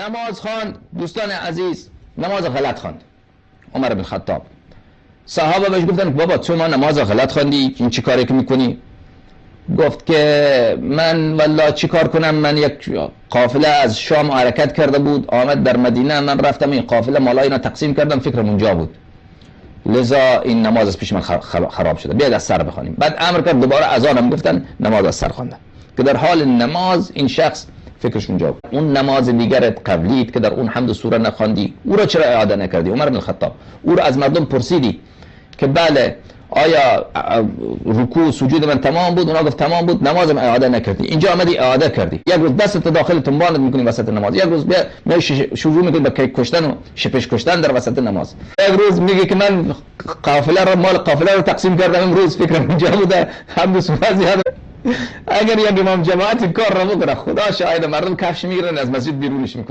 نماز خواند. دوستان عزیز، نماز غلط خواند عمر بن خطاب. صحابه بهش گفتن بابا تو ما نماز غلط خواندی، این چی کاری که میکنی؟ گفت که من والله چی کار کنم، من یک قافله از شام حرکت کرده بود آمد در مدینه، من رفتم این قافله مالای اینا تقسیم کردم، فکرم اونجا بود، لذا این نماز از پیش من خراب شده، بیاید از سر بخوانیم. بعد امر کرد دوباره اذانم گفتن نماز از سر خواندن که در حال نماز این شخص فکرش اونجا بود. اون نماز دیگرت قبلیت که در اون حمد و سوره نخواندی، او را چرا اعاده نکردی؟ عمر بن الخطاب او را از مردم پرسیدی که بله آیا رکوع سجود من تمام بود؟ اونا گفت تمام بود. نمازم اعاده نکردی، اینجا آمدی اعاده کردی. یک روز دست داخل تنبانت میکنی وسط نماز، یک روز میای شروع میکنی به کیک کشتن و شپش کشتن در وسط نماز، یک روز میگی که من قافله رو مال قافله رو تقسیم کردم، امروز فکرم اینجا بوده، حمد و سوره زیاد. اگر یک امام جماعت کار رو بکنه خدا شاهد مردم کفش میگیرن از مسجد بیرونش میکنن.